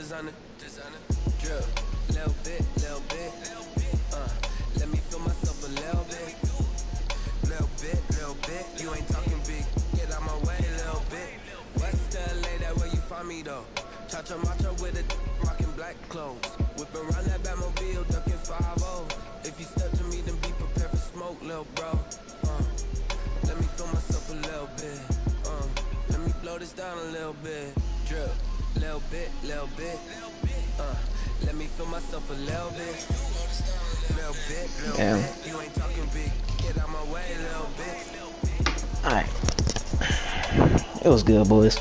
Drip, little bit, let me feel myself a little bit. Little bit, you ain't talking big. Get out my way, little bit. West LA, that where you find me though. Cha-cha macha with a rockin' black clothes. Whip around that Batmobile, ducking 5-0. If you step to me, then be prepared for smoke, little bro. Let me feel myself a little bit. Let me blow this down a little bit. Drip, little bit. Let me feel myself a little bit. Little bit. You ain't talking big. Get out my way, little bit. Alright. It was good, boys.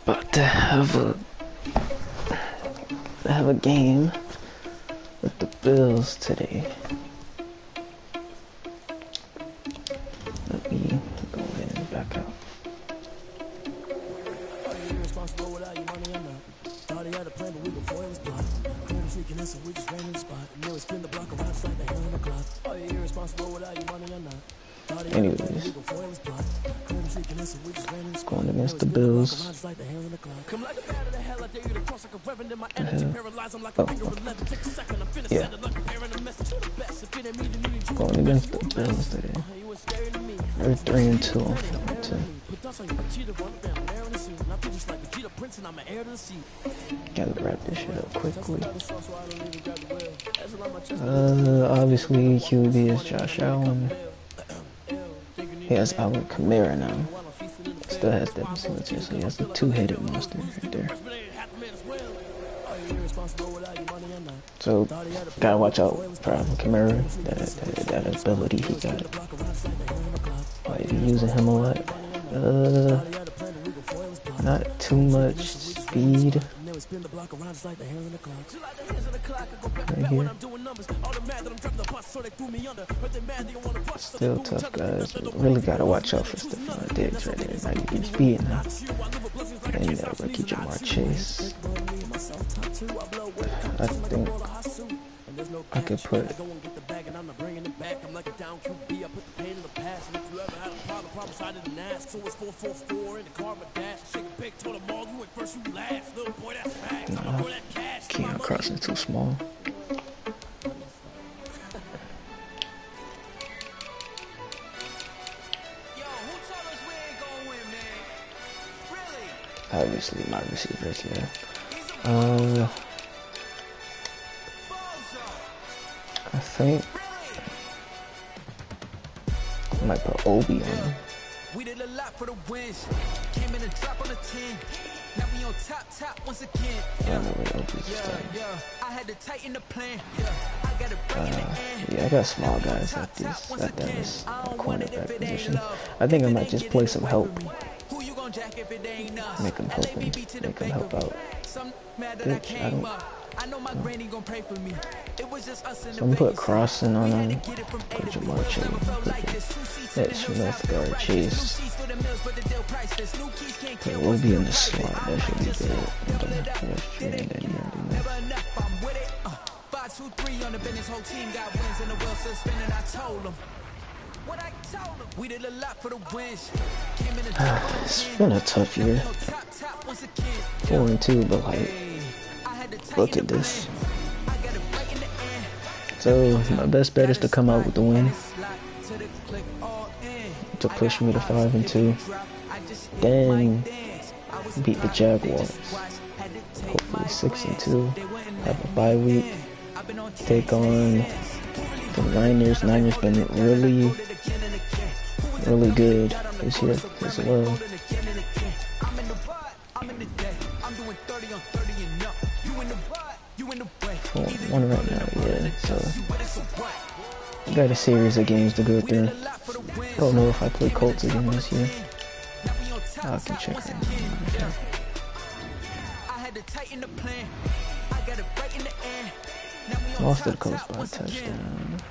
But to have a game with the Bills today. Let me go ahead and back out. Anyways, going against the Bills. Yeah. Going against the Bills today. They're 3-2 on 4-2. Gotta wrap this shit up quickly. Obviously QB is Josh Allen. He has Alvin Kamara now. Still has Devin Singletary, so he has the two-headed monster right there. So gotta watch out for Alvin Kamara. That ability he got. Like using him a lot. Not too much speed. Right here. Still tough, guys. Really gotta watch out for Stephon Diggs right there. 90 getting speed now. And rookie Jamar Chase. I think I could put Keon Crossing too small. Obviously my receivers, yeah. I think I might put Obi on. We did a lot for the wins. Came in and drop on the 10. Now we on top once again. I don't know where Obi's I had to tighten the plan. I got to break in the end. Yeah, I got small guys like this at this cornerback position. I think I might just play some help. Make him help out. Bitch, I don't. I know my granny gon' pray for me. It was just us in the. So I'm gonna put Crossing on him. Put Jamar Chase. That Smith guard Chase. Okay, we'll be in the slot. That should be good. And then you already know. 5-2-3 on the business. Whole team got wins in the world still spinning. I told him. What I told him. We did a lot for the wins. It's been a tough year. 4-2, but like. Look at this. So my best bet is to come out with the win, to push me to 5-2, then beat the Jaguars. Hopefully 6-2. Have a bye week. Take on the Niners. Niners been really good this year as well. One right now, yeah. So I got a series of games to go through. Don't know if I play Colts again this year. I can check right now. Lost to the Colts by a touchdown.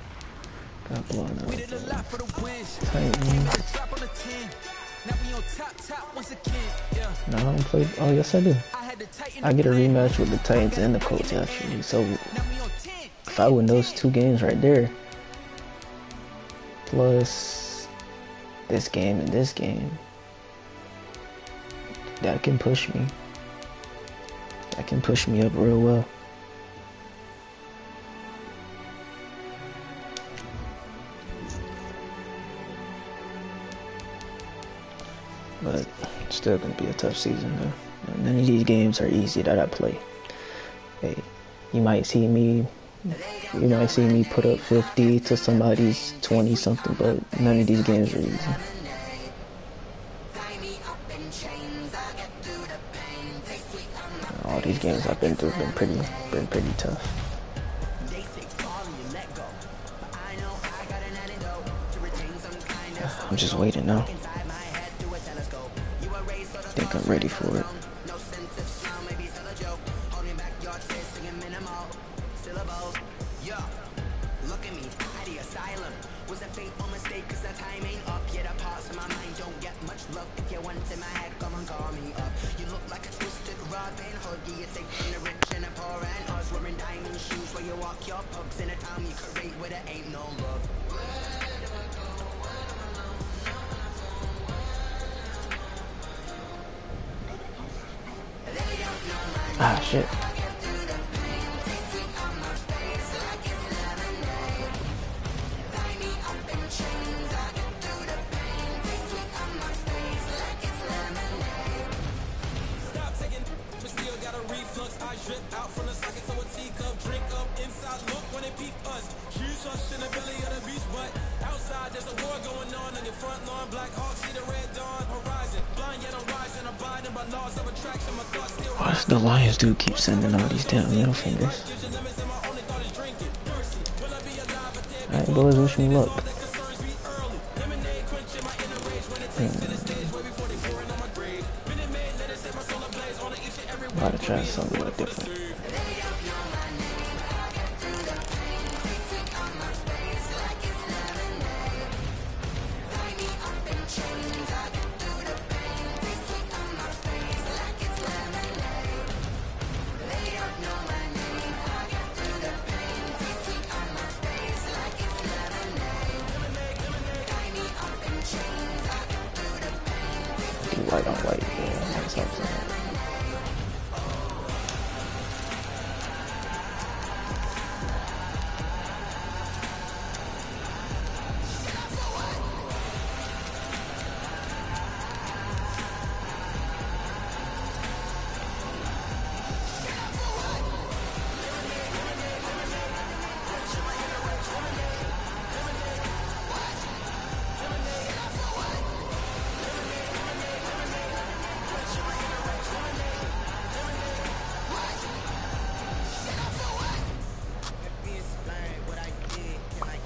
Got blown out. Titans. No, I don't play. Oh, yes, I do. I get a rematch with the Titans and the Colts, actually. So if I win those two games right there, plus this game and this game, that can push me. That can push me up real well. But it's still gonna be a tough season though. None of these games are easy that I play. Hey, you might see me put up 50 to somebody's 20 something, but none of these games are easy. All these games I've been through have been pretty tough. I'm just waiting now. I think I'm ready for it. Ah, shit. Why does the Lions dude keep sending all these damn middle fingers? Alright, boys, wish me luck. About to try something a little different. White on white, yeah, that's what I'm saying.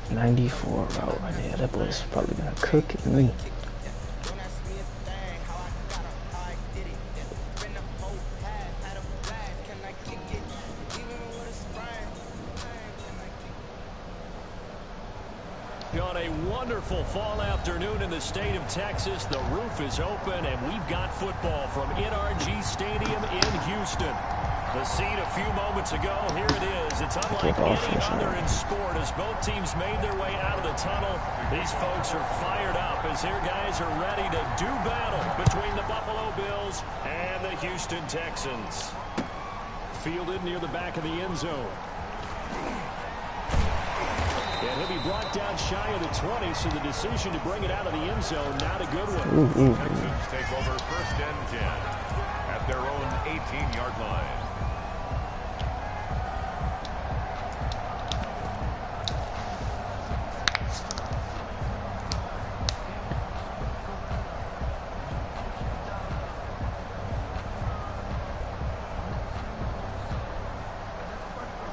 .94 route, yeah, that boy's probably gonna cook me. On a wonderful fall afternoon in the state of Texas, the roof is open and we've got football from NRG Stadium in Houston. The scene a few moments ago, here it is. It's unlike any other in sport as both teams made their way out of the tunnel. These folks are fired up as their guys are ready to do battle between the Buffalo Bills and the Houston Texans. Fielded near the back of the end zone. And he'll be brought down shy of the 20, so the decision to bring it out of the end zone, not a good one. Texans take over 1st and 10 at their own 18-yard line.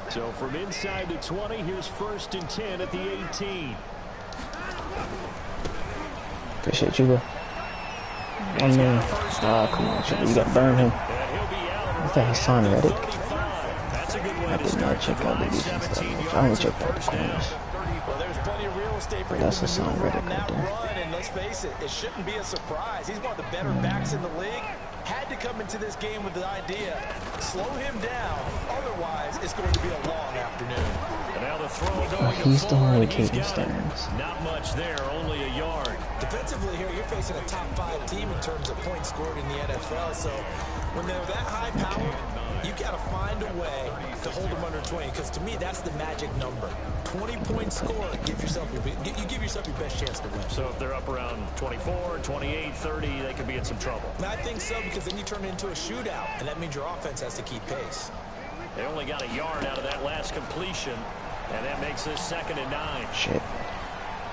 So from inside the 20, here's 1st and 10 at the 18. Appreciate you, bro. One man. Ah, come on, Chipper. You got to burn him. I think he's Son Reddick. I did not check out the defense stuff. I only checked out the corners. But that's a Son Reddick right there. And let's face it, it shouldn't be a surprise. He's one of the better backs in the league. had to come into this game with the idea, slow him down, otherwise it's going to be a long afternoon. And now the throw going he's to the one with Ford. Caden Stearns. Not much there, only a yard. Defensively here, you're facing a top 5 team in terms of points scored in the NFL, so when they're that high power, you got to find a way to hold them under 20, because to me, that's the magic number. 20 points scored, you give yourself your best chance to win. So if they're up around 24, 28, 30, they could be in some trouble. And I think so, because then you turn it into a shootout, and that means your offense has to keep pace. They only got a yard out of that last completion, and that makes this 2nd and 9. Shit.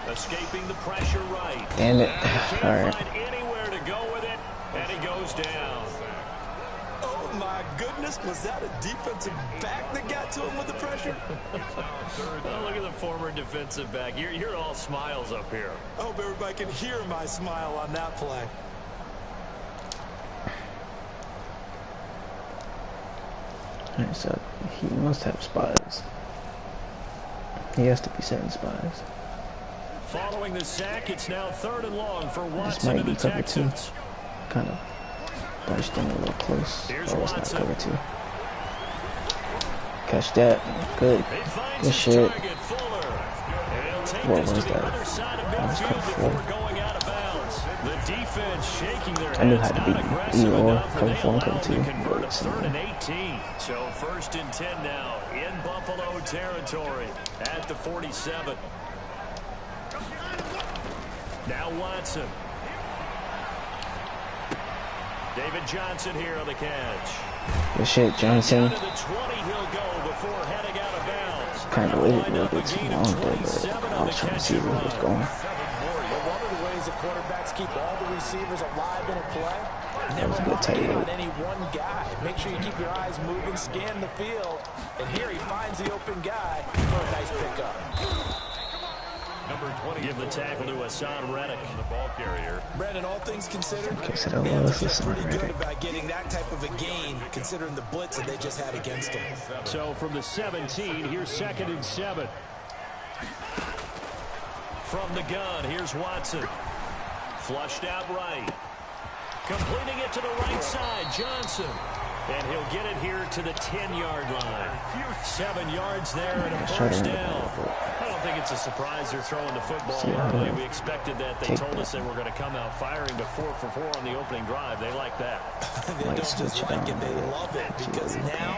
Escaping the pressure right. Damn it. Can't Alright. find anywhere to go with it, and he goes down. Oh my goodness, was that a defensive back that got to him with the pressure? Oh, look at the former defensive back. You're all smiles up here. I hope everybody can hear my smile on that play. Alright, so he must have spies. He has to be setting spies. Following the sack, it's now 3rd and long for This Watson might and be the cover 2. Texans. Kind of bunched in a little close. Here's Oh, it's not Watson. cover 2. Catch that. Good. He finds Good his shit. target, Fuller. And he'll take What this was to the that? other side of That was midfield cover before 4. going out of bounds. The defense shaking their I knew heads, how to not beat aggressive either or, enough, cover and they 4 and allow cover him 2. to convert a But 3rd and 18. So 1st and 10 now in Buffalo territory at the 47. Now Watson. David Johnson here on the catch. Good shit, Johnson. Down to the 20 he'll go before heading out of bounds. Kind of waited a little bit A too gain long of there, 27 but I on was the trying to catch see and where he was run. going. But one of the ways the quarterbacks keep all the receivers alive in a play, That was a good tight on end. any one guy. Make sure you keep your eyes moving, scan the field, and here he finds the open guy for a nice pickup. Number 20. Give the tackle to Hassan Reddick. The ball carrier. Brandon, all things considered, Okay, so they that have was to feel Hassan pretty good Reddick. about getting that type of a gain, considering the blitz that they just had against them. So from the 17, here's 2nd and 7. From the gun, here's Watson. Flushed out right. Completing it to the right side, Johnson. And he'll get it here to the 10-yard line. 7 yards there and a first down. I don't think it's a surprise they're throwing the football early. We expected that. They told us they were going to come out firing to 4 for 4 on the opening drive. They like that. They don't just like it, they love it, because now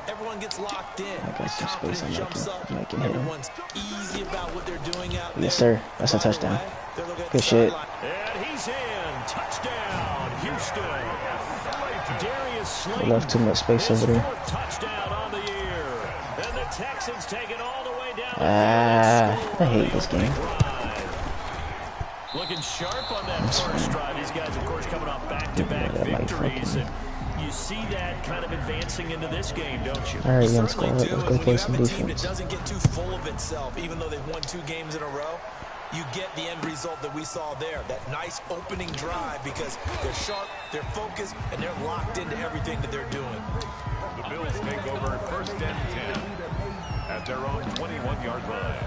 everyone gets locked in. I got some space Confidence on jumps up. Mike and him. Everyone's easy about what they're doing out there. Yes, sir. That's a By the touchdown. way, they're looking at Good the shit. sideline. And he's in. Touchdown, Houston. Darius They Slayton. left too much space His over there. 4th touchdown on the year. And the Texans take it all the way down. I hate this game. Looking sharp on that first drive. These guys, of course, coming off back-to-back Yeah, that might victories. fucking- And you see that kind of advancing into this game, don't you? Alright, young Certainly squad, do. let's And go when play you some have a team that defense. doesn't get too full of itself, even though they've won 2 games in a row, you get the end result that we saw there. That nice opening drive, because they're sharp, they're focused, and they're locked into everything that they're doing. The Bills take over 1st and 10 at their own 21-yard line.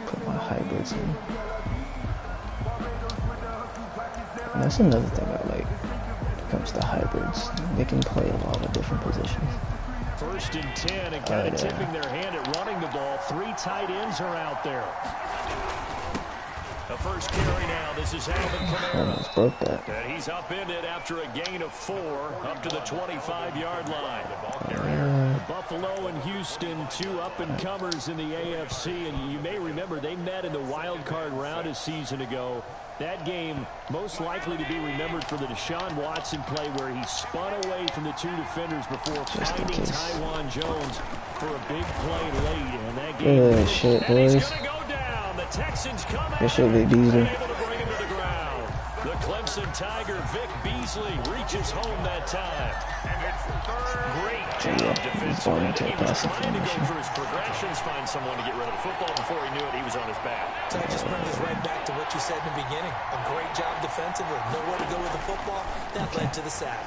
Put my hybrids in. And that's another thing I like when it comes to hybrids. They can play a lot of different positions. 1st and 10, and kind of tipping their hand at running the ball. 3 tight ends are out there. The first carry now. This is Alvin Kamara. Almost broke that. And he's upended after a gain of 4 up to the 25-yard line. Buffalo and Houston, 2 up-and-comers in the AFC. And you may remember they met in the wild card round a season ago. That game most likely to be remembered for the Deshaun Watson play where he spun away from the 2 defenders before finding Tywan Jones for a big play late. And that game, Good shit, boys. he's gonna go down. The Texans come Good shit, out Vic Beasley. able to bring him to the ground. The Clemson Tiger, Vic Beasley, reaches home that time. And it's 3rd. Great Yeah, job he's defensively. going into a He was passing trying to go formation. through his progressions, find someone to get rid of the football. Before he knew it, he was on his back. So that just brings us right back to what you said in the beginning. A great job defensively. Nowhere to go with the football. That led to the sack.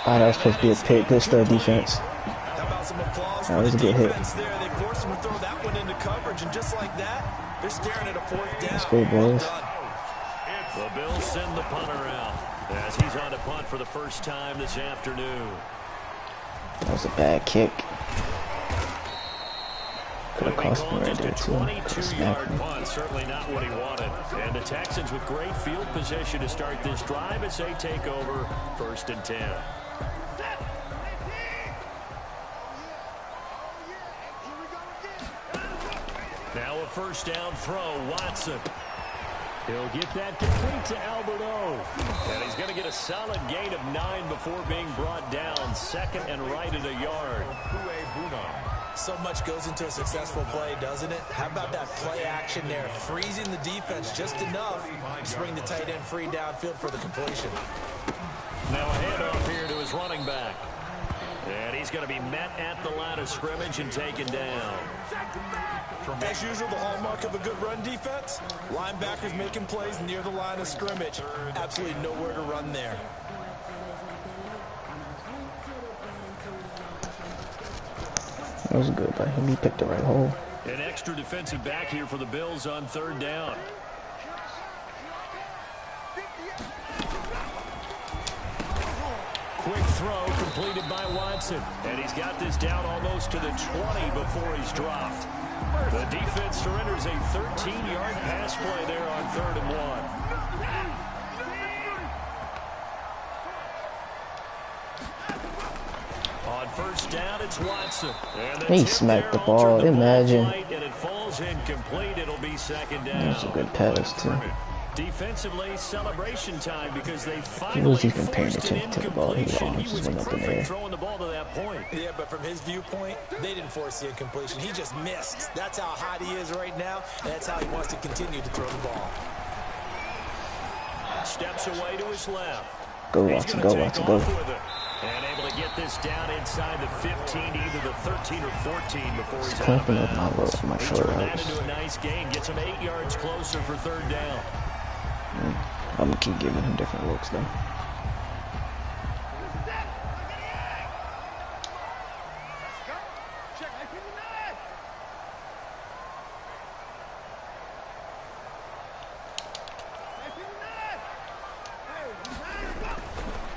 Oh, that was supposed to be a pick. Good stuff, defense. How about some applause That for was the a good hit. defense there. They forced him to throw that one into coverage, and just like that, they're staring at a fourth down. Let's go, Well boys. done. The Bills send the punter out as he's on to punt for the first time this afternoon. That was a bad kick. Could have It'll be cost me called right just there, a too. 22-yard punt, certainly not what he wanted. And the Texans with great field position to start this drive as they take over 1st and 10. Now a first down throw, Watson. He'll get that complete to Alberto. And he's going to get a solid gain of 9 before being brought down. 2nd and right at a yard. So much goes into a successful play, doesn't it? How about that play action there? Freezing the defense just enough to bring the tight end free downfield for the completion. Now a handoff here to his running back. And he's going to be met at the line of scrimmage and taken down. As usual, the hallmark of a good run defense, linebackers making plays near the line of scrimmage. Absolutely nowhere to run there. That was good by him. He picked the right hole. An extra defensive back here for the Bills on 3rd down. Quick throw completed by Watson. And he's got this down almost to the 20 before he's dropped. The defense surrenders a 13-yard pass play there on 3rd and 1. On 1st down, it's Watson. And He smacked the ball. Imagine. And it falls incomplete. It'll be 2nd down. That was a good pass, too. Defensively, celebration time because they He finally was even paying forced an attention to the ball. He incompletion. He just was went up in perfect there. throwing the ball to that point. Yeah, but from his viewpoint, they didn't force the incompletion. He just missed. That's how hot he is right now, and that's how he wants to continue to throw the ball. Steps away to his left. Go, He's Watson, gonna go, take Watson, off go. with it. And able to get this down inside the 15, either the 13 or 14 before he's out of Clamping up bounds. my He short turned that routes. into a nice gain. Gets him 8 yards closer for 3rd down. I'm gonna keep giving him different looks, though.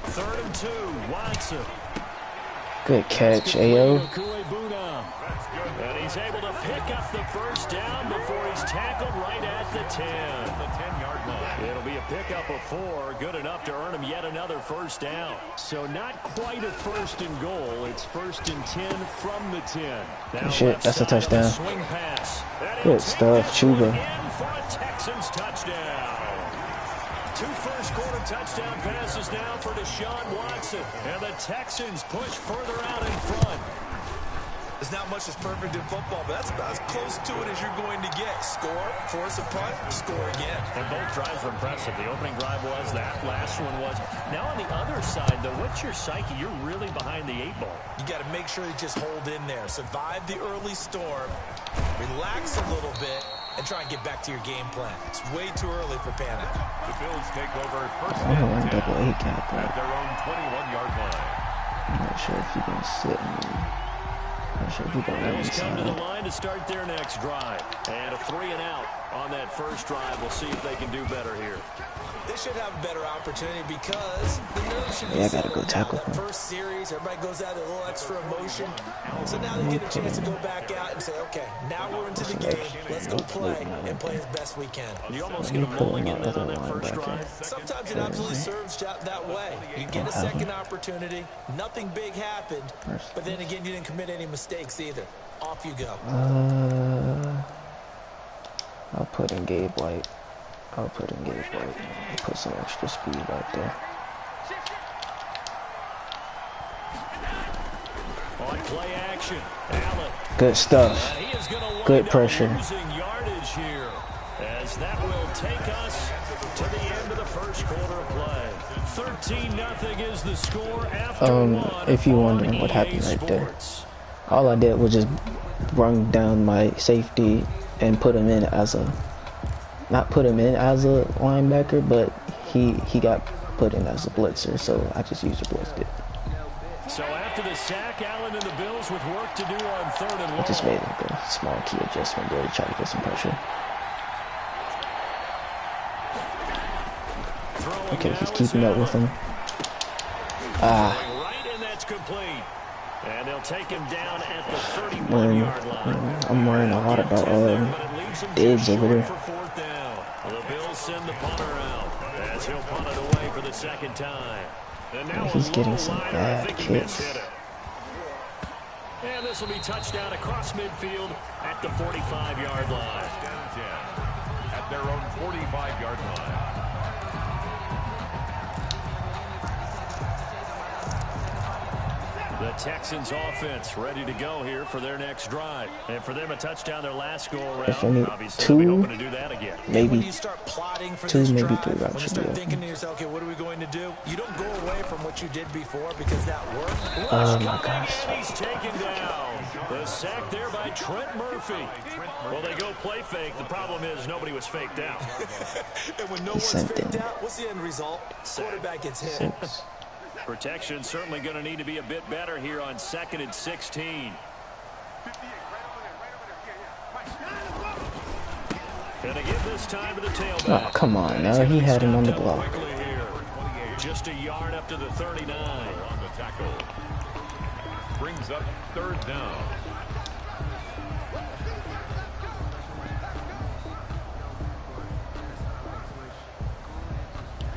Third and 2, Watson. Good catch, Ayo. And he's able to pick up the first down before he's tackled right at the 10. The 10-yard line. It'll be a pickup of 4, good enough to earn him yet another first down. So not quite a 1st and goal. It's 1st and 10 from the 10. Now Shit, that's a touchdown. Swing pass. Good stuff, Chuba. In for a Texans touchdown. 2 first-quarter touchdown passes now for Deshaun Watson. And the Texans push further out in front. There's not much that's perfect in football, but that's about as close to it as you're going to get. Score, force a punt, score again. And both drives were impressive. The opening drive was, that last one was. Now on the other side, though, what's your psyche? You're really behind the 8 ball. You got to make sure you just hold in there. Survive the early storm, relax a little bit, and try and get back to your game plan. It's way too early for panic. The Bills take over 1st I don't and want 10 double A gap, at but their own 21-yard line. I'm not sure if you can sit me. I'm not sure if you can let Bills me come to the slide. line to start their next drive. And a 3 and out on that first drive. We'll see if they can do better here. They should have a better opportunity because the nerves should be Yeah, I gotta go settled tackle now. That him. first series, everybody goes out with a little extra emotion. So now they get a chance to go back out and say, okay, now we're into the game. Let's go play and play as best we can. You almost get a mulligan then on that first drive. Sometimes it absolutely serves that way. You get a second opportunity. Nothing big happened. But then again, you didn't commit any mistakes either. Off you go. I'll put in Gabe White. I'll put some extra speed right there. On play action, Allen. Good stuff. And he is going to wind Good up pressure. losing yardage here, as that will take us to the end of the first quarter of play. 13-0 is the score after one. If you're wondering on what happened EA right there, Sports. all I did was just run down my safety and put him in as a, not put him in as a linebacker, but he got put in as a blitzer, so I just used a blitz dip. So after the sack, Allen and the Bills with work to do on 3rd and long. I just made like a small key adjustment there to try to get some pressure. Okay, he's keeping up with him. Right, and that's complete. And they'll take him down at the 31-yard line. I'm worrying a lot about Diggs over there. For 4th down. The Bills send the punter out as he'll punt it away for the 2nd time. And now he's getting some bad kicks. And this will be touchdown across midfield at the 45-yard line. At their own 45-yard line. The Texans offense ready to go here for their next drive. And for them, a touchdown their last go around. Obviously, they'll be hoping to do that again. Maybe when you start plotting for 2, this maybe drive, 3 routes. when you start thinking to yourself, okay, what are we going to do? You don't go away from what you did before because that worked. Oh my gosh. And he's taken down. The sack there by Trent Murphy. Well, they go play fake. The problem is nobody was faked out. And when no one's faked out, what's the end result? Quarterback gets hit. Protection certainly going to need to be a bit better here on 2nd and 16. Going to give this time to the tailback. Oh, come on. Now he had him on the block. Just a yard up to the 39. On the tackle. Brings up 3rd down.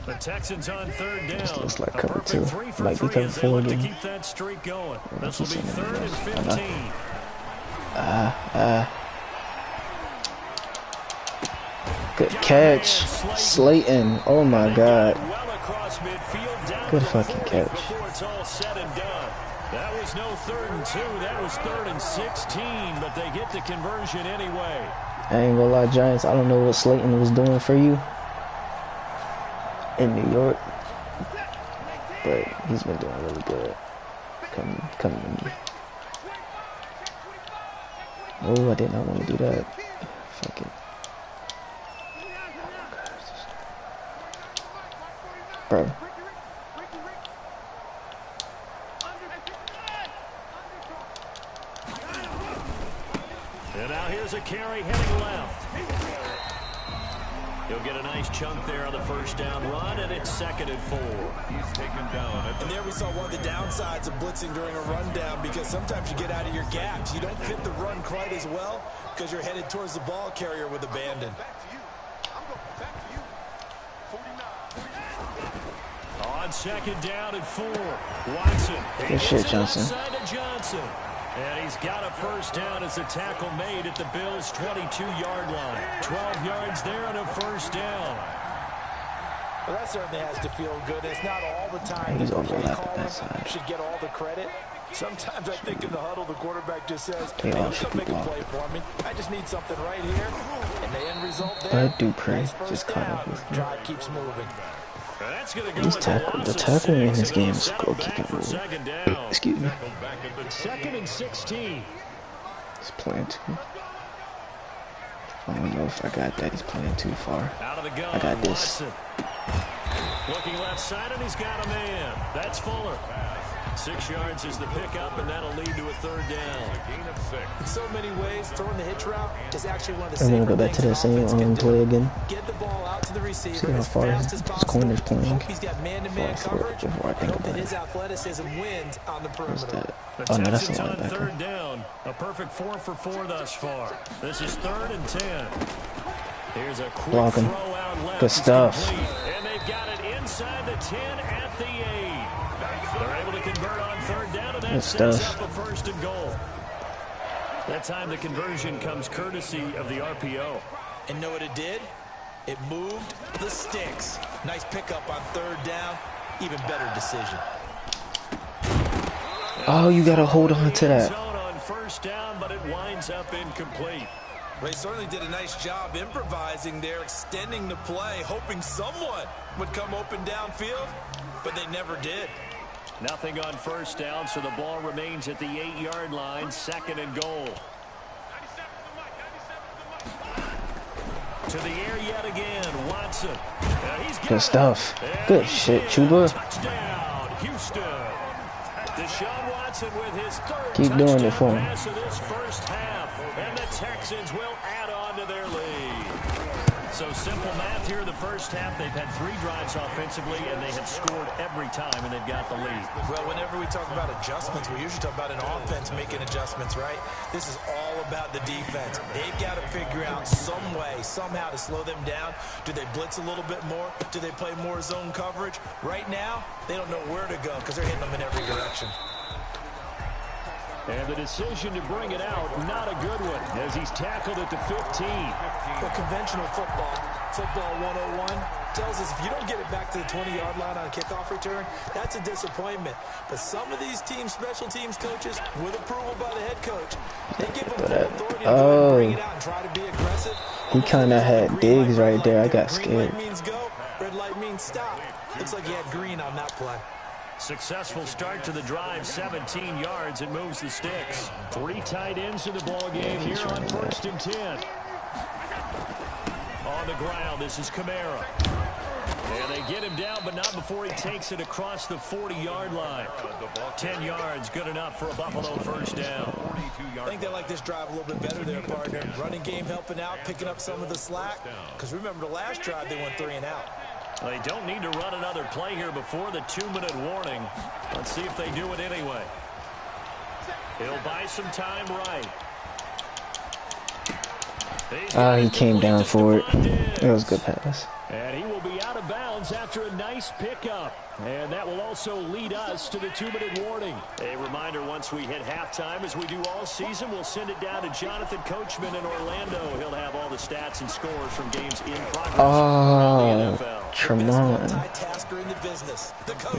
The Texans on 3rd down. Looks like a cover perfect 2. 3 for Might be 3 cover as they 4 look to again. keep that streak going. This will be 3rd and 15. Good catch. Slayton. Oh my god. Good fucking catch. Before it's all said and done. That was no 3rd and 2. That was 3rd and 16, but they get the conversion anyway. I ain't gonna lie, Giants. I don't know what Slayton was doing for you in New York, but he's been doing really good. Coming to me. Oh, I did not want to do that. Fuck it. Bro. And now here's a carry heading left. He'll get a nice chunk there on the 1st down run, and it's 2nd and 4. He's taken down. And there we saw one of the downsides of blitzing during a rundown, because sometimes you get out of your gaps. You don't fit the run quite as well because you're headed towards the ball carrier with abandon. On 2nd down and 4. Watson. Good shit, Johnson. And he's got a 1st down as a tackle made at the Bills' 22-yard line. 12 yards there on a 1st down. Well, that certainly has to feel good. It's not all the time that the play caller should get all the credit. Sometimes I think in the huddle, the quarterback just says, hey, come make a play for me. I just need something right here. And the end result there, nice first down. Drive keeps moving. The tackling in this game is goalkeeping rule. Excuse me. 2nd and 16. He's playing too. I don't know if I got that. He's playing too far. I got this. Looking left side, and he's got a man. That's Fuller. 6 yards is the pickup, and that'll lead to a 3rd down. In so many ways, throwing the hitch route is actually one of the I'm gonna go back to that same play again. Get the ball out to the receiver. See how far his corner's playing. He's got man-to-man coverage. Before I think Hope about that it. his athleticism wins on the perimeter. Oh no, that's Texans not on back. 3rd down. A perfect 4 for 4 thus far. This is 3rd and 10. Here's a quick Blocking. throw out left. Good stuff. And they've got it inside the 10 at the 8. They're able to convert on 3rd down, and that sets up a 1st and goal. That time the conversion comes courtesy of the RPO. And know what it did? It moved the sticks. Nice pickup on 3rd down. Even better decision. Oh, you gotta hold on to that. On 1st down, but it winds up incomplete. They certainly did a nice job improvising there, extending the play, hoping someone would come open downfield, but they never did. Nothing on 1st down, so the ball remains at the 8-yard line, 2nd and goal. To the air yet again, Watson. Good stuff. Good shit, Chuba. Touchdown, Houston. Deshaun Watson with his third Keep doing it for touchdown him. pass of this first half. And the Texans will add on to their lead. So simple math here in the first half. They've had 3 drives offensively, and they have scored every time, and they've got the lead. Well, whenever we talk about adjustments, we usually talk about an offense making adjustments, right? This is all about the defense. They've got to figure out some way, somehow to slow them down. Do they blitz a little bit more? Do they play more zone coverage? Right now, they don't know where to go because they're hitting them in every direction. And the decision to bring it out, not a good one, as he's tackled at the 15. But conventional football 101, tells us if you don't get it back to the 20-yard line on a kickoff return, that's a disappointment. But some of these teams, special teams coaches, with approval by the head coach, they give them full authority to go and bring it out and try to be aggressive. He kind of had Diggs right there. I got scared. Green light means go, red light means stop. Looks like he had green on that play. Successful start to the drive, 17 yards. It moves the sticks. 3 tight ends in the ball game here on 1st and 10. On the ground, this is Kamara. And they get him down, but not before he takes it across the 40-yard line. 10 yards, good enough for a Buffalo first down. I think they like this drive a little bit better there, partner. Running game helping out, picking up some of the slack. Because remember, the last drive, they went 3 and out. They don't need to run another play here before the 2-minute warning. Let's see if they do it anyway. He'll buy some time right. He came down for it. It was a good pass. And he will be out of bounds after a nice pickup. And that will also lead us to the 2-minute warning. A reminder, once we hit halftime, as we do all season, we'll send it down to Jonathan Coachman in Orlando. He'll have all the stats and scores from games in progress around the NFL. Tremont.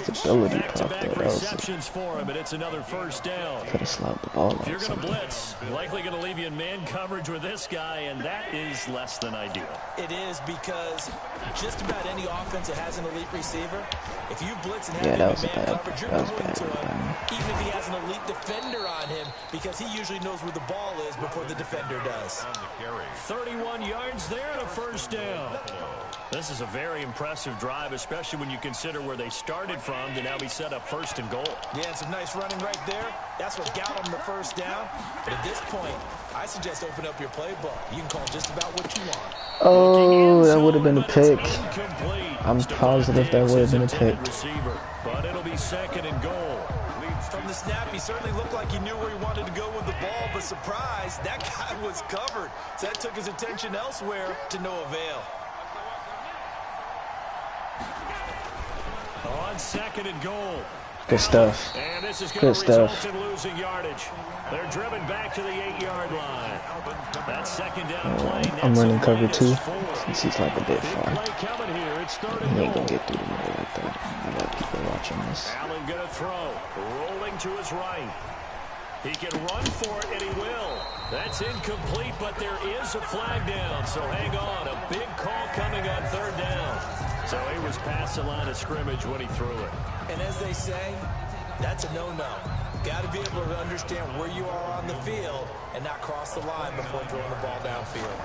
Ability back-to-back receptions for him, and it's another first down. Could have slapped the ball. If you're going to blitz, likely going to leave you in man coverage with this guy, and that is less than ideal. It is, because just about any offense that has an elite receiver, if you blitz and have him in man coverage, you're going to him, even if he has an elite defender on him, because he usually knows where the ball is before the defender does. 31 yards there and a first down. This is a very impressive drive, especially when you consider where they started from to now be set up 1st and goal. Yeah, some nice running right there. That's what got them the first down. But at this point, I suggest open up your playbook. You can call just about what you want. Oh, that would have been a pick. I'm positive that would have been a pick. But it'll be 2nd and goal. From the snap, he certainly looked like he knew where he wanted to go with the ball, but surprise, that guy was covered. So that took his attention elsewhere to no avail. On 2nd and goal. Good stuff. And this is Good stuff. in losing yardage. They're driven back to the 8-yard line. That 2nd down play. I'm running cover 2 since he's like a bit far. He ain't gonna get through the middle like that. I got people watching this. Allen gonna throw. Rolling to his right. He can run for it, and he will. That's incomplete, but there is a flag down. So hang on. A big call coming on 3rd down. So he was past the line of scrimmage when he threw it. And as they say, that's a no-no. Got to be able to understand where you are on the field and not cross the line before throwing the ball downfield.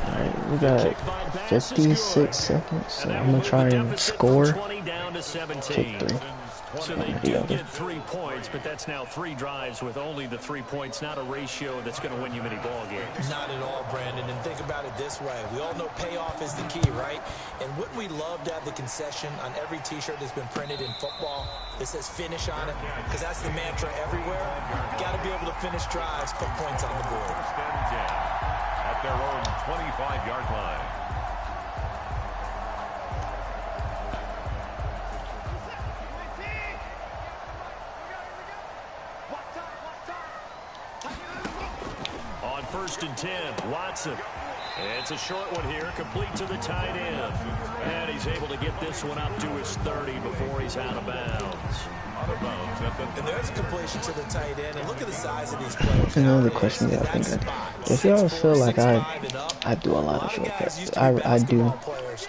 All right, we got 56 seconds, so I'm going to try and score. Take 3. So they do get 3 points, but that's now 3 drives with only the 3 points, not a ratio that's going to win you many ball games. Not at all, Brandon. And think about it this way. We all know payoff is the key, right? And wouldn't we love to have the concession on every T-shirt that's been printed in football that says finish on it? Because that's the mantra everywhere. Got to be able to finish drives, put points on the board. At their own 25-yard line. On 1st and 10, Watson. It's a short one here, complete to the tight end. And he's able to get this one up to his 30 before he's out of bounds. And there's a completion to the tight end. And look at the size of these players. Another question that I think if y'all feel like I do a lot of short passes, I do.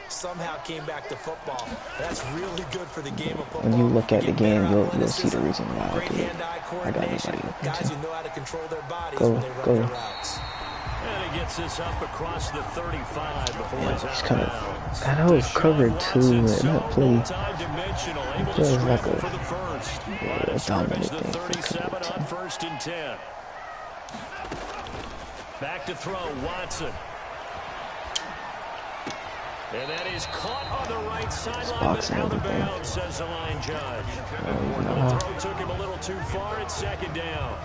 Somehow came back to football. That's really good for the game of football. When you look at the game, you'll see the reason why I do it. I got nobody guys who know how to control their bodies go, when they run go. their routes. And again, gets this up across the 35 before Yeah, he's he's out kind of of. bounds. God, that was covered too, and that play Multi-dimensional, able to feels like scramble for the first. Line a of scrimmage, dominant the thing for 37 coverage. on 1st and 10. Back to throw, Watson. And that is caught on the right sideline, but out of bounds, says the line judge. The throw took him a little too far at 2nd down.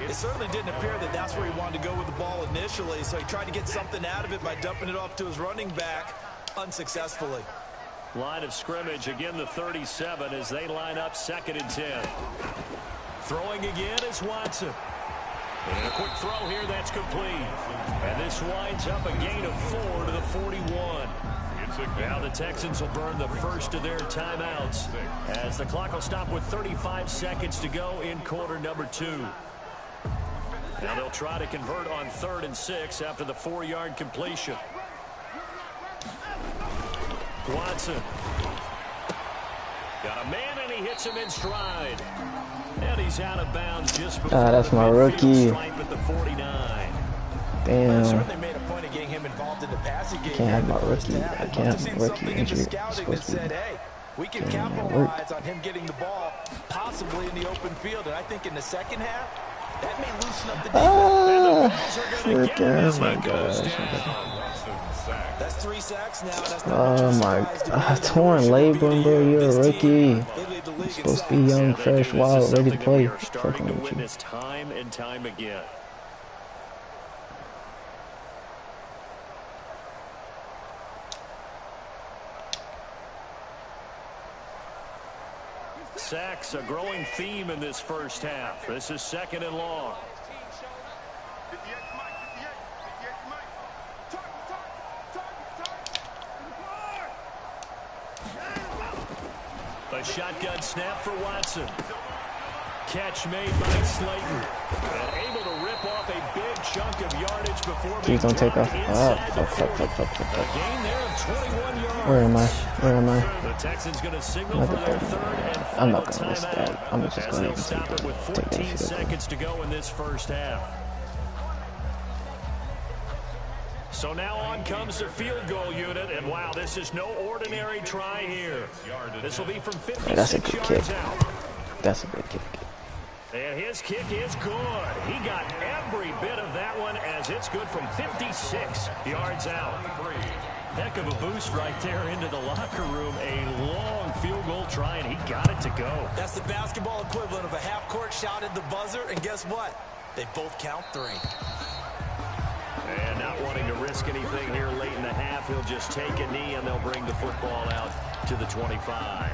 It certainly didn't appear that that's where he wanted to go with the ball initially, so he tried to get something out of it by dumping it off to his running back unsuccessfully. Line of scrimmage, again the 37 as they line up 2nd and 10. Throwing again is Watson. And a quick throw here, that's complete. And this winds up a gain of 4 to the 41. Now the Texans will burn the first of their timeouts as the clock will stop with 35 seconds to go in quarter number 2. Now they'll try to convert on 3rd and 6 after the 4-yard completion. Watson. Got a man and he hits him in stride. And he's out of bounds just before that's my rookie. stripe at the 49. Damn. Certainly made a point of getting him involved in the passing game. Can't have my rookie. I can't have my rookie injury. That said, hey, we can capitalize on him getting the ball, possibly in the open field. And I think in the second half, that may loosen up the defense. Oh my gosh. That's 3 sacks now. That's Oh my God. Torn labrum, bro. You're a rookie. You're supposed to be young, fresh, wild, ready to play. Starting to witness time and time again. Sacks, a growing theme in this first half. This is 2nd and long. A shotgun snap for Watson. Catch made by Slayton. And able to rip off a big chunk of yardage before Please don't take off. Oh, fuck. A gain there of 21 yards. Where am I? The Texans going to signal for their 3rd and I'm final not gonna miss that. I'm just as gonna they'll stop it with 14 seconds to go in this first half. So now on comes the field goal unit, and wow, this is no ordinary try here. This will be from 56 yards out. That's a good kick. And his kick is good. He got every bit of that one as it's good from 56 yards out. Heck of a boost right there into the locker room. A long field goal try, and he got it to go. That's the basketball equivalent of a half-court shot at the buzzer, and guess what? They both count 3. And not wanting to risk anything here late in the half, he'll just take a knee, and they'll bring the football out to the 25.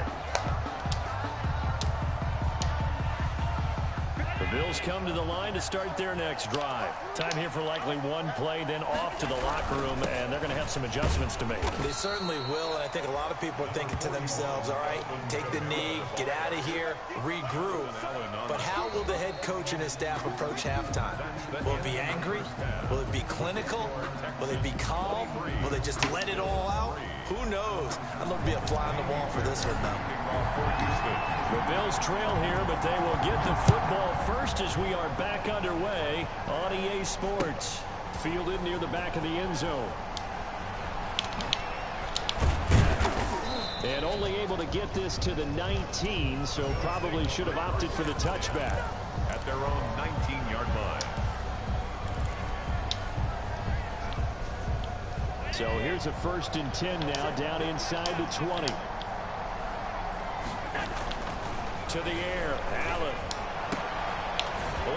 The Bills come to the line to start their next drive. Time here for likely one play, then off to the locker room, and they're going to have some adjustments to make. They certainly will, and I think a lot of people are thinking to themselves, all right, take the knee, get out of here, regroup. But how will the head coach and his staff approach halftime? Will it be angry? Will it be clinical? Will it be calm? Will they just let it all out? Who knows? I'd love to be a fly on the wall for this one, though. The Bills trail here, but they will get the football first as we are back underway on EA Sports. Fielded near the back of the end zone. And only able to get this to the 19, so probably should have opted for the touchback. At their own 19-yard line. So here's a 1st and 10 now, down inside the 20. To the air, Allen.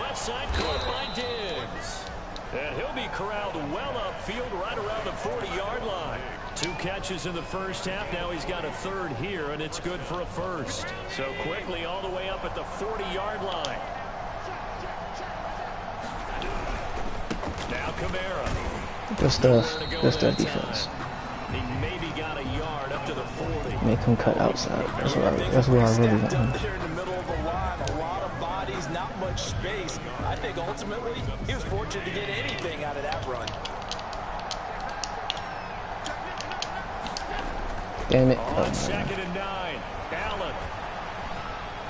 Left side caught by Diggs. And he'll be corralled well upfield right around the 40-yard line. 2 catches in the first half. Now he's got a 3rd here, and it's good for a 1st. So quickly all the way up at the 40-yard line. Now Kamara. Good stuff. Good stuff, defense. He maybe got a yard up to the 40. Make him cut outside. That's what I really want him. There in the middle of the line, a lot of bodies, not much space. I think ultimately he was fortunate to get anything out of that run. Damn it. On 2nd and 9, Allen.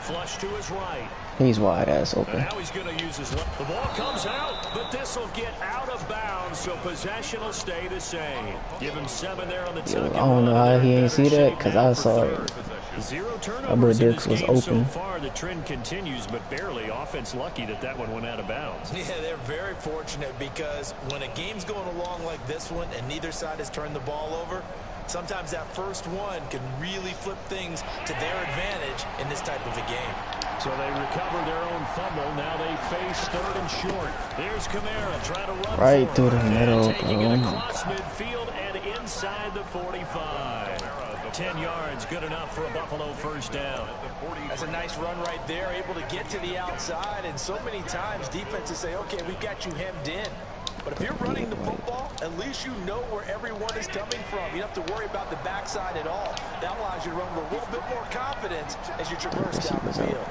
Flush to his right. He's wide ass open. Now he's going to use his left. The ball comes out, but this will get out of bounds, so possession will stay the same. Give him 7 there on the tuck. I don't know how he ain't see that because I saw it. 0 turnovers in this was game open. so far. The trend continues, but barely. Offense lucky that one went out of bounds. Yeah, they're very fortunate because when a game's going along like this one and neither side has turned the ball over, sometimes that first one can really flip things to their advantage in this type of a game. So they recover their own fumble. Now they face 3rd and short. There's Kamara trying to run right through the middle, taking it bro. across midfield and inside the 45. 10 yards, good enough for a Buffalo first down. That's a nice run right there, able to get to the outside, and so many times defenses say, okay, we've got you hemmed in. But if you're running the football, at least you know where everyone is coming from. You don't have to worry about the backside at all. That allows you to run with a little bit more confidence as you traverse down the field.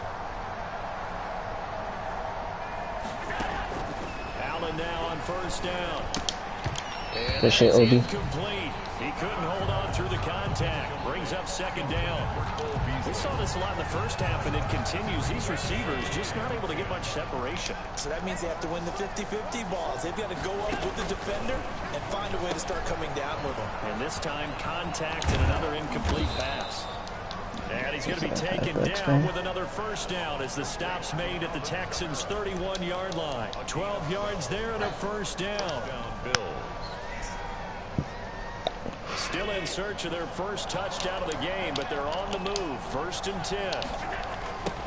Allen now on first down. And Good shit, Obi. Incomplete. He couldn't hold on through the contact. Brings up 2nd down. We saw this a lot in the first half, and it continues. These receivers just not able to get much separation. So that means they have to win the 50-50 balls. They've got to go up with the defender and find a way to start coming down with them. And this time, contact and another incomplete pass. And he's going to be taken down with another first down as the stop's made at the Texans' 31-yard line. 12 yards there and a first down. Still in search of their first touchdown of the game, but they're on the move. 1st and 10.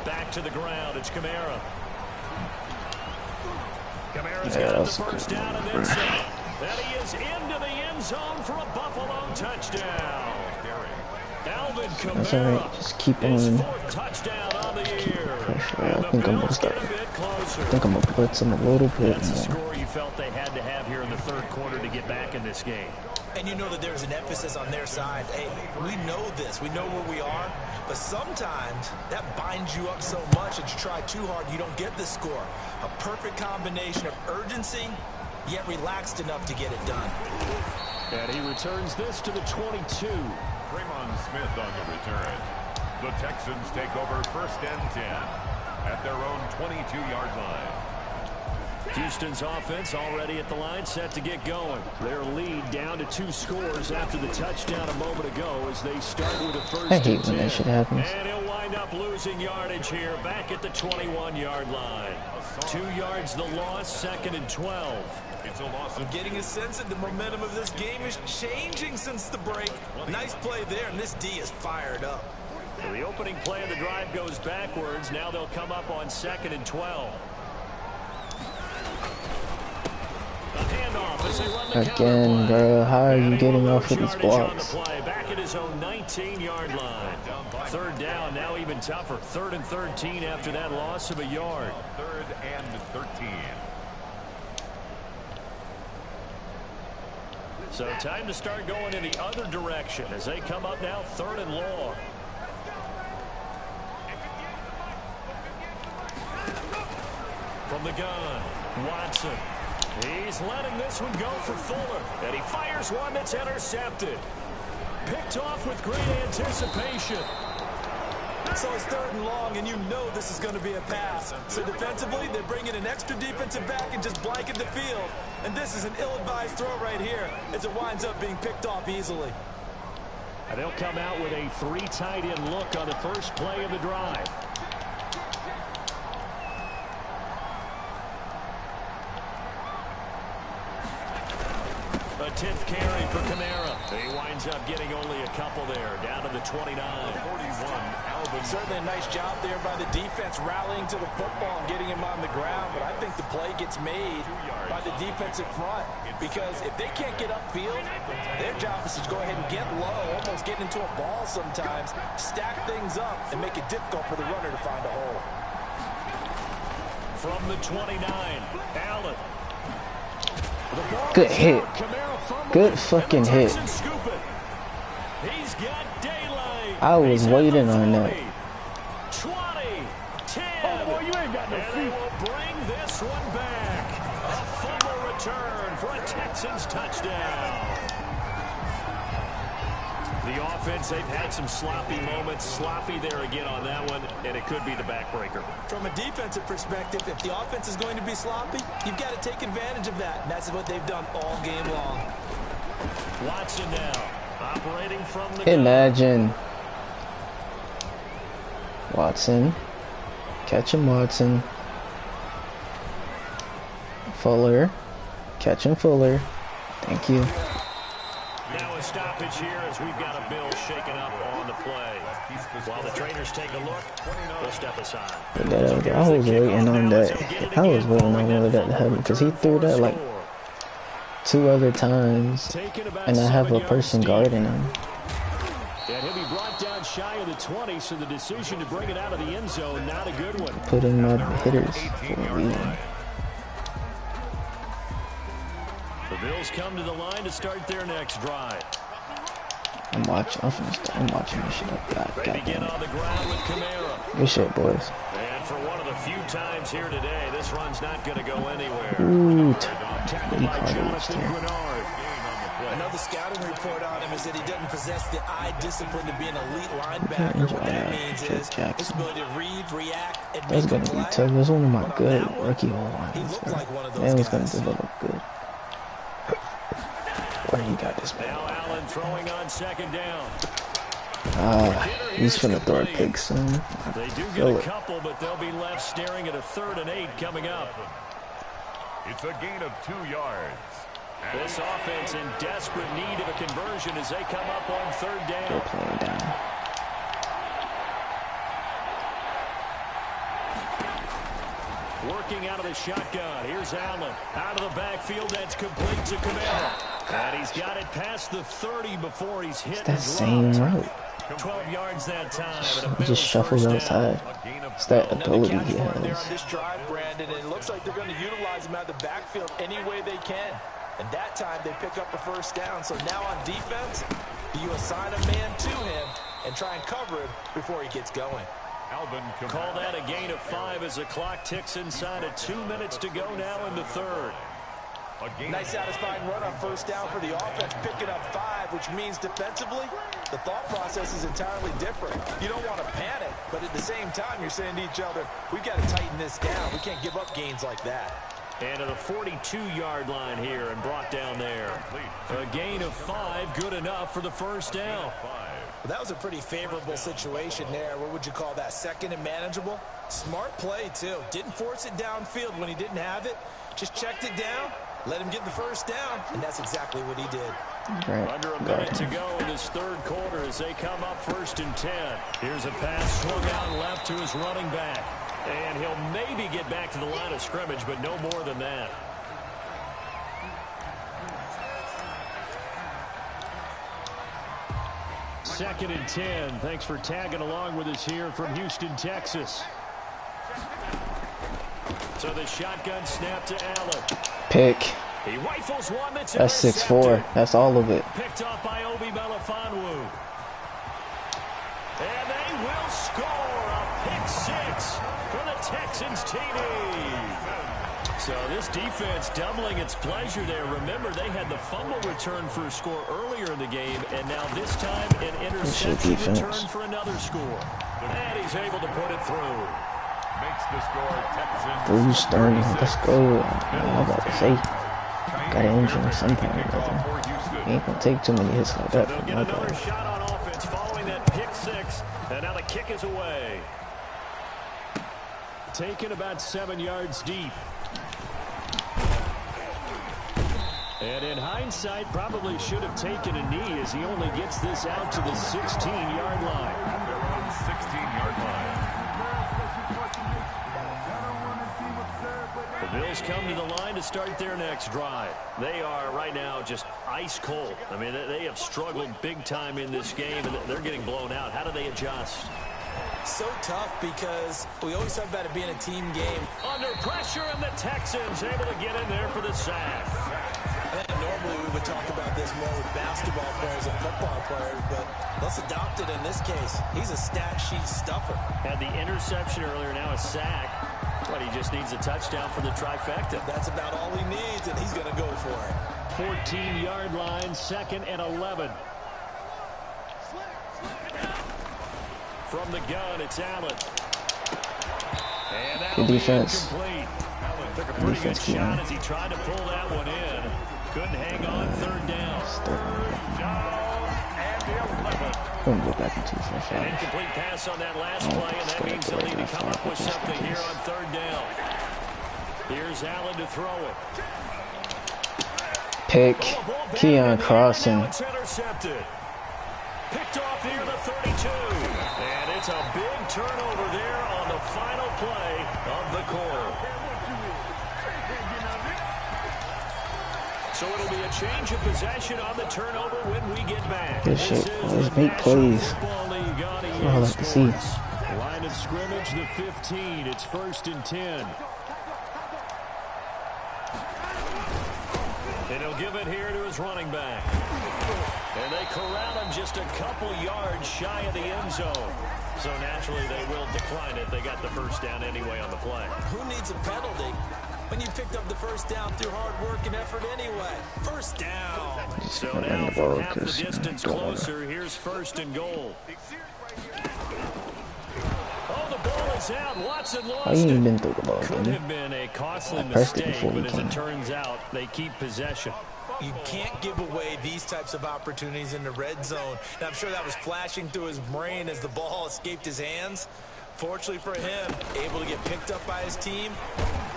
Back to the ground. It's Kamara. Kamara's got the first down and then some. And he is into the end zone for a Buffalo touchdown. Alvin Kamara. That's alright. Just keep on. His 4th touchdown on the year. I think I'm gonna start. I think I'm gonna blitz him a little bit That's the more. score you felt they had to have here in the 3rd quarter to get back in this game. And you know that there's an emphasis on their side. Hey, we know this. We know where we are. But sometimes that binds you up so much that you try too hard, you don't get the score. A perfect combination of urgency, yet relaxed enough to get it done. And he returns this to the 22. Draymond Smith on the return. The Texans take over 1st and 10 at their own 22-yard line. Houston's offense already at the line, set to get going. Their lead down to 2 scores after the touchdown a moment ago as they start with a 1st I hate and when 10. that shit happens. And he'll wind up losing yardage here back at the 21-yard line. 2 yards the loss, 2nd and 12. It's a loss. I'm getting a sense that the momentum of this game is changing since the break. Nice play there, and this D is fired up. So the opening play of the drive goes backwards. Now they'll come up on 2nd and 12. Again, bro, how are you getting off of these blocks? Back at his own 19-yard line. 3rd down, now even tougher. 3rd and 13 after that loss of a yard. 3rd and 13. So time to start going in the other direction as they come up now 3rd and long. From the gun, Watson. He's letting this one go for Fuller. And he fires one that's intercepted. Picked off with great anticipation. So it's 3rd and long, and you know this is going to be a pass. So defensively, they're bringing an extra defensive back and just blanket the field. And this is an ill-advised throw right here as it winds up being picked off easily. And they'll come out with a 3 tight end look on the first play of the drive. A 10th carry for Kamara. He winds up getting only a couple there, down to the 29. 41, Alvin. Certainly a nice job there by the defense rallying to the football and getting him on the ground, but I think the play gets made by the defensive front because if they can't get upfield, their job is to go ahead and get low, almost get into a ball sometimes, stack things up, and make it difficult for the runner to find a hole. From the 29, Allen. Good hit. Good fucking hit. He's got daylight. I was waiting on that. 20, 10. Oh, boy, you ain't got no feet. And they will bring this one back. A fumble return for a Texans touchdown. The The offense, they've had some sloppy moments. Sloppy there again on that one, and it could be the backbreaker. From a defensive perspective, if the offense is going to be sloppy, you've got to take advantage of that. And that's what they've done all game long. Watson now, operating from the Imagine. Watson. Catch him, Watson. Fuller. Catch him, Fuller. Thank you. Now a stoppage here as we've got a bill shaken up on the play. While the trainers take a look, we'll step aside. I was waiting on that. I was waiting on that to happen because he threw that like 2 other times, and I have a person guarding him. And he'll be brought down shy of the 20, so the decision to bring it out of the end zone, not a good one. Put in my hitters for a reason. The Bills come to the line to start their next drive. I'm watching this shit up. God Begin on the ground with Kamara. Good shit, boys. And for one of the few times here today, this run's not going to go anywhere. Ooh, Tackled by Jonathan Grenard. Another scouting report on him is that he doesn't possess the eye discipline to be an elite linebacker. What that means is his ability to read, react, and that's make a gonna play. be tough. That's one of my good rookie O-lines. He looked like one of those Man was guys. gonna develop good. Where he got this man? Now Allen throwing on second down. He's finna throw a pick soon. They do get a couple, but they'll be left staring at a 3rd and 8 coming up. It's a gain of 2 yards. This offense in desperate need of a conversion as they come up on 3rd down. They're playing down. Working out of the shotgun. Here's Allen. Out of the backfield. That's complete to Kamara. And he's got it past the 30 before he's hit. It's that same route. 12 yards that time. He just shuffles outside. It's that ability he There on has. this drive, Brandon, and it looks like they're going to utilize him out of the backfield any way they can. And that time they pick up a 1st down. So now on defense, you assign a man to him and try and cover him before he gets going. Call that a gain of 5 as the clock ticks inside of 2 minutes to go now in the 3rd. Nice satisfying run on 1st down for the offense, picking up 5, which means defensively, the thought process is entirely different. You don't want to panic, but at the same time, you're saying to each other, we've got to tighten this down. We can't give up gains like that. And to the 42-yard line here and brought down there. A gain of 5, good enough for the 1st down. Well, that was a pretty favorable situation there. What would you call that? 2nd and manageable? Smart play, too. Didn't force it downfield when he didn't have it. Just checked it down, let him get the 1st down, and that's exactly what he did. Right. Under a minute to go in this 3rd quarter as they come up 1st and 10. Here's a pass swung out left to his running back. And he'll maybe get back to the line of scrimmage, but no more than that. Second and 10. Thanks for tagging along with us here from Houston, Texas. So the shotgun snap to Allen. Pick. He rifles one that's 6'4". That's all of it. Picked off by Obi Melifonwu. And they will score a pick 6 for the Texans TD. So this defense doubling its pleasure there. Remember, they had the fumble return for a score earlier in the game, and now this time an interception return for another score. And he's able to put it through. Makes the score Texans. Bruce Stern, let's go. I'm about to say, got an injury at some point. He ain't gonna take too many hits like that. They'll get another shot on offense following that pick 6, and now the kick is away. Taken about 7 yards deep. And in hindsight, probably should have taken a knee as he only gets this out to the 16-yard line. At their own 16-yard line. The Bills come to the line to start their next drive. They are right now just ice cold. I mean, they have struggled big time in this game, and they're getting blown out. How do they adjust? So tough because we always talk about it being a team game. Under pressure, and the Texans able to get in there for the sack. I think normally we would talk about this more with basketball players and football players, but let's adopt it in this case. He's a stat sheet stuffer. Had the interception earlier, now a sack. But he just needs a touchdown for the trifecta. That's about all he needs, and he's going to go for it. 14-yard line, 2nd and 11. From the gun, it's Allen. And good defense. Took a pretty good shot as he tried to pull that one in. Couldn't hang on third down. We're gonna go back into first An incomplete pass on that last play, and that means they'll need to come up with something here on third down. Here's Allen to throw it. Pick. Keon crossing. Intercepted. Picked off near the 32. And it's a big turnover there on the final play of the quarter. So it'll be a change of possession on the turnover when we get back. Good shit. Let's make plays. That's all I like to see. Line of scrimmage, the 15. It's 1st and 10. And he'll give it here to his running back. And they corral him just a couple yards shy of the end zone. So naturally they will decline it. They got the first down anyway on the play. Who needs a penalty when you picked up the first down through hard work and effort anyway? First down. So now from half the distance closer, here's 1st and goal. Oh, the ball is out. Watson lost it. ain't been through the ball. Could have been a costly mistake, but as it turns out, they keep possession. You can't give away these types of opportunities in the red zone. And I'm sure that was flashing through his brain as the ball escaped his hands. Fortunately for him, able to get picked up by his team.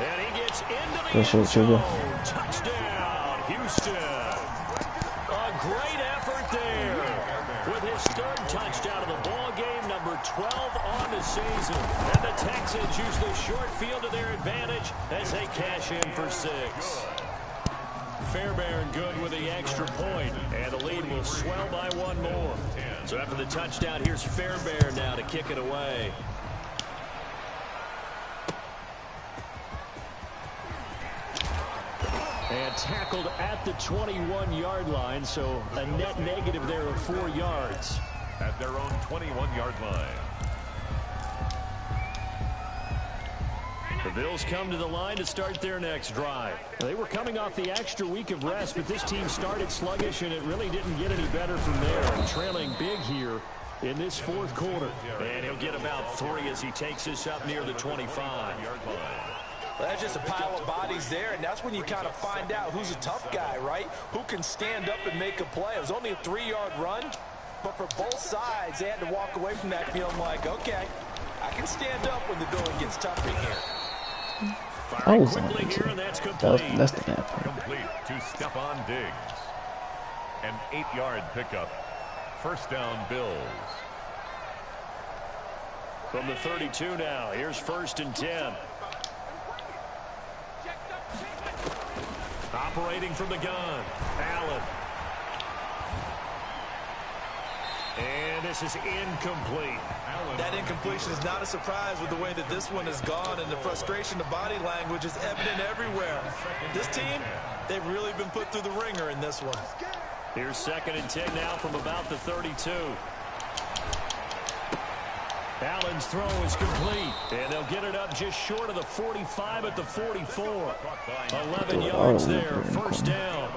And he gets into the end zone. Touchdown, Houston. A great effort there. With his 3rd touchdown of the ball game, number 12 on the season. And the Texans use the short field to their advantage as they cash in for 6. Fairbairn good with the extra point, and the lead will swell by 1 more. So after the touchdown, here's Fairbairn now to kick it away. And tackled at the 21-yard line, so a net negative there of 4 yards. At their own 21-yard line. The Bills come to the line to start their next drive. They were coming off the extra week of rest, but this team started sluggish, and it really didn't get any better from there. Trailing big here in this 4th quarter. And he'll get about 3 as he takes this up near the 25. Well, that's just a pile of bodies there, and that's when you kind of find out who's a tough guy, right? Who can stand up and make a play. It was only a 3-yard run, but for both sides, they had to walk away from that feeling like, okay, I can stand up when the going gets tougher here. I was on it too. That's the bad part. Complete to Stephon Diggs. An 8-yard pickup. First down, Bills. From the 32 now, here's 1st and 10. Operating from the gun, Allen. And this is incomplete. That incompletion is not a surprise with the way that this one has gone, and the frustration, the body language is evident everywhere. This team, they've really been put through the ringer in this one. Here's 2nd and 10 now from about the 32. Allen's throw is complete, and they'll get it up just short of the 45 at the 44. 11 yards there, first down.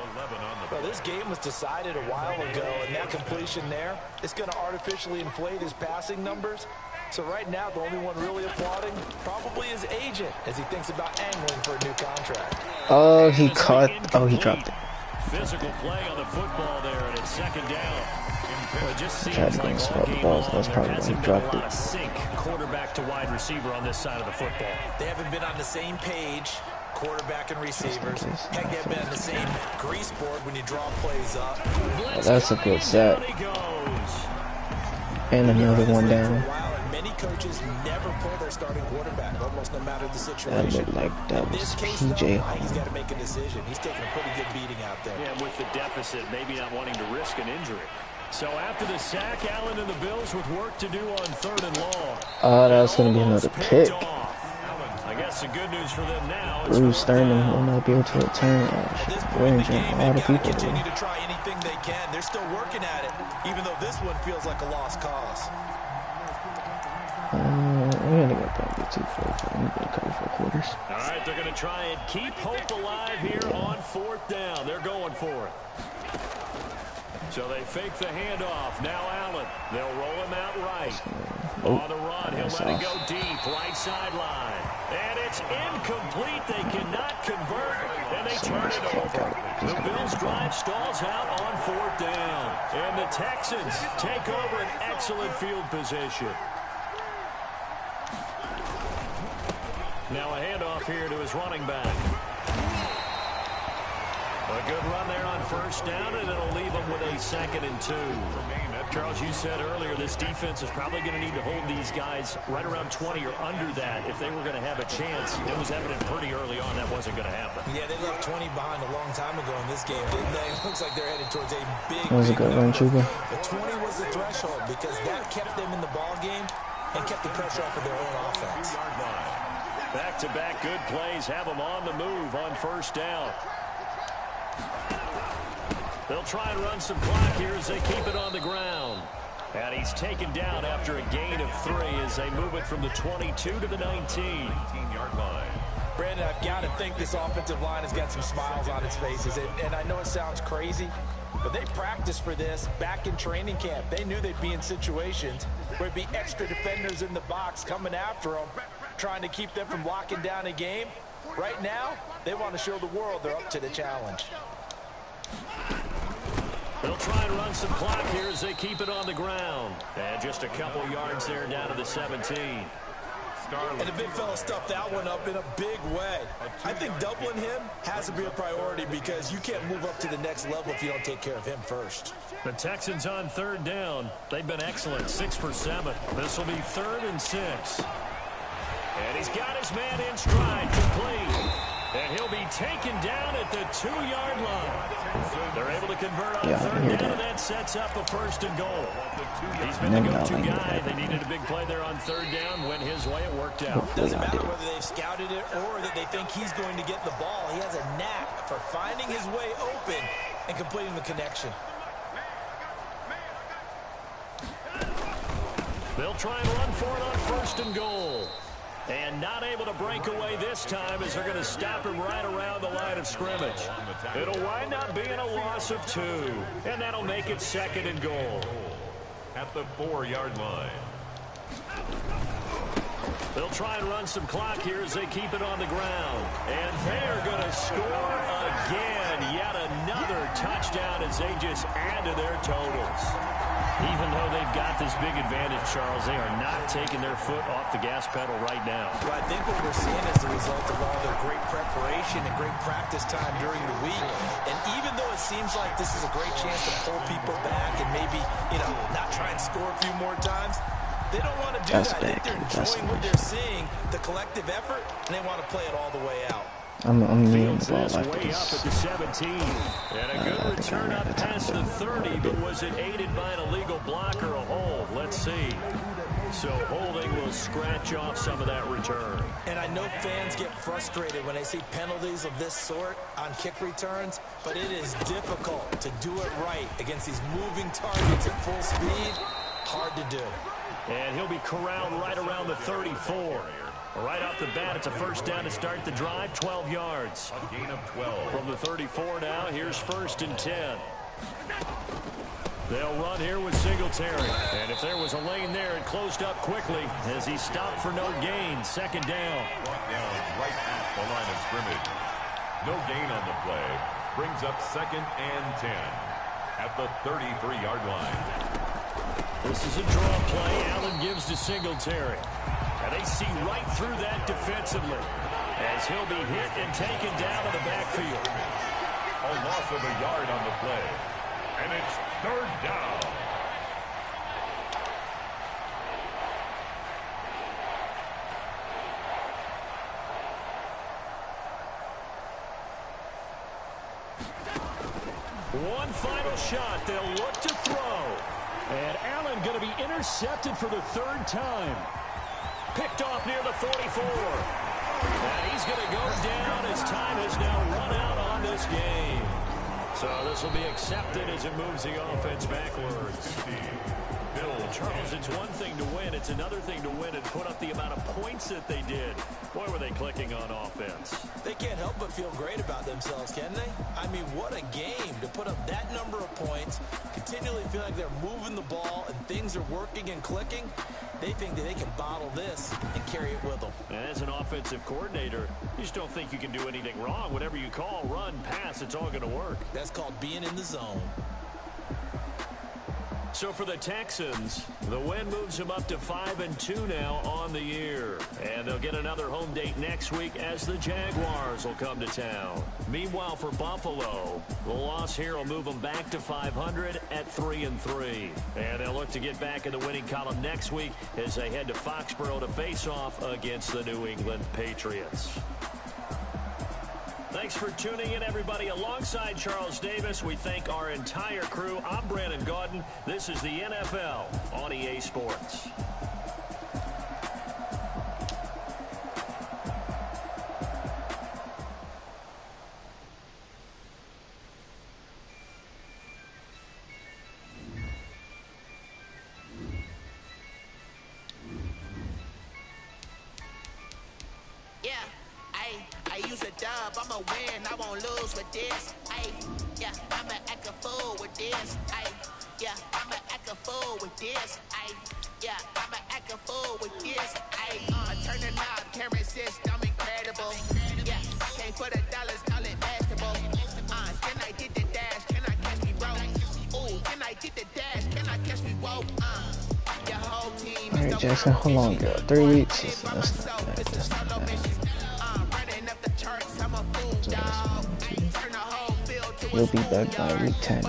Well, this game was decided a while ago, and that completion there, it's going to artificially inflate his passing numbers. So right now, the only one really applauding probably his agent as he thinks about angling for a new contract. Oh, he caught. Oh, he dropped it. Physical play on the football there, and it's 2nd down. Well, it just seems tried to like spot the ball, so that's probably why he dropped it. Sync quarterback to wide receiver on this side of the football. They haven't been on the same page, quarterback and receivers. Heck, they've been on the same grease board when you draw plays up. Oh, that's a good sack. And another one down. Many coaches never pull their starting quarterback, almost no matter the situation. That looked like that was PJ Hall. He's got to make a decision. He's taking a pretty good beating out there. Yeah, with the deficit, maybe not wanting to risk an injury. So after the sack, Allen and the Bills with work to do on 3rd and long. Oh, that's going to be another pick. I guess the good news for them now is Bruce Thurman will not be able to return. We're injuring a lot of people. Continue to try anything they can. They're still working at it, even though this one feels like a lost cause. We're going to go probably too far. We're going to cover 4 quarters. All right, they're going to try and keep hope alive here on 4th down. They're going for it. So they fake the handoff. Now Allen. They'll roll him out right. On the run, he'll let it go deep. Right sideline. And it's incomplete. They cannot convert. And they turn it over. The Bills' drive stalls out on 4th down. And the Texans take over an excellent field position. Now a handoff here to his running back. A good run there on 1st down, and it'll leave them with a 2nd and 2. Charles, you said earlier this defense is probably going to need to hold these guys right around 20 or under that if they were going to have a chance. It was evident pretty early on that wasn't going to happen. Yeah, they left 20 behind a long time ago in this game, didn't they? It looks like they're headed towards a big, that was a good run, Chuba. The 20 was the threshold because that kept them in the ball game and kept the pressure off of their own offense. Back-to-back good plays have them on the move on 1st down. They'll try and run some clock here as they keep it on the ground. And he's taken down after a gain of 3 as they move it from the 22 to the 19-yard line. Brandon, I've got to think this offensive line has got some smiles on its faces. And I know it sounds crazy, but they practiced for this back in training camp. They knew they'd be in situations where there'd be extra defenders in the box coming after them, trying to keep them from locking down a game. Right now, they want to show the world they're up to the challenge. They'll try and run some clock here as they keep it on the ground. And just a couple yards there down to the 17. And the big fella stuffed that one up in a big way. I think doubling him has to be a priority because you can't move up to the next level if you don't take care of him first. The Texans on 3rd down. They've been excellent, 6 for 7. This will be 3rd and 6. And he's got his man in stride, complete. And he'll be taken down at the 2-yard line. They're able to convert on 3rd down, and that sets up a 1st and goal. He's been the go-to guy. They needed a big play there on 3rd down. Went his way, it worked out. Doesn't matter whether they've scouted it or that they think he's going to get the ball. He has a knack for finding his way open and completing the connection. They'll try and run for it on 1st and goal. And not able to break away this time as they're going to stop him right around the line of scrimmage. It'll wind up being a loss of 2. And that'll make it 2nd and goal. At the 4-yard line. They'll try and run some clock here as they keep it on the ground. And they're going to score again. Yet another touchdown as they just add to their totals. Even though they've got this big advantage, Charles, they are not taking their foot off the gas pedal right now. Well, I think what we're seeing is the result of all their great preparation and great practice time during the week. And even though it seems like this is a great chance to pull people back and maybe, not try and score a few more times, they don't want to do that. I think they're enjoying what they're seeing, the collective effort, and they want to play it all the way out. I'm kneeling the ball Fields like way this. up at the 17. And a good return up past the 30, but was it aided by an illegal block or a hold? Let's see. So holding will scratch off some of that return. And I know fans get frustrated when they see penalties of this sort on kick returns, but it is difficult to do it right against these moving targets at full speed. Hard to do. And he'll be corralled right around the 34. Right off the bat, it's a 1st down to start the drive, 12 yards. A gain of 12. From the 34 now, here's 1st and 10. They'll run here with Singletary. And if there was a lane there, it closed up quickly as he stopped for no gain. 2nd down. Brought down right at the line of scrimmage. No gain on the play. Brings up 2nd and 10 at the 33-yard line. This is a draw play. Allen gives to Singletary. And they see right through that defensively as he'll be hit and taken down to the backfield. A loss of a yard on the play. And it's 3rd down. One final shot. They'll look to throw. And Allen going to be intercepted for the 3rd time. Picked off near the 44. And he's going to go down as time has now run out on this game. So this will be accepted as it moves the offense backwards. Charles, it's one thing to win. It's another thing to win and put up the amount of points that they did. Boy, were they clicking on offense. They can't help but feel great about themselves, can they? I mean, what a game to put up that number of points, continually feel like they're moving the ball and things are working and clicking. They think that they can bottle this and carry it with them. And as an offensive coordinator, you just don't think you can do anything wrong. Whatever you call, run, pass, it's all going to work. That's called being in the zone. So for the Texans, the win moves them up to 5-2 now on the year. And they'll get another home date next week as the Jaguars will come to town. Meanwhile, for Buffalo, the loss here will move them back to 500 at 3-3. And they'll look to get back in the winning column next week as they head to Foxborough to face off against the New England Patriots. Thanks for tuning in, everybody. Alongside Charles Davis, we thank our entire crew. I'm Brandon Gaudin. This is the NFL on EA Sports. I'ma win, I won't lose with this. Ay, yeah, I'ma act a fool with this. Ay, yeah, I'ma act a fool with this. Ay, yeah, I'ma act a fool with this. Ay, turn the knob, camera system incredible. Yeah, came for the dollars, call it vegetable. Can I get the dash? Can I catch me roll? Ooh, can I get the dash? Can I catch me roll? Your whole team. All right, Jackson, how long ago? 3 weeks? That's not bad. That's not bad. We'll be back by week 10.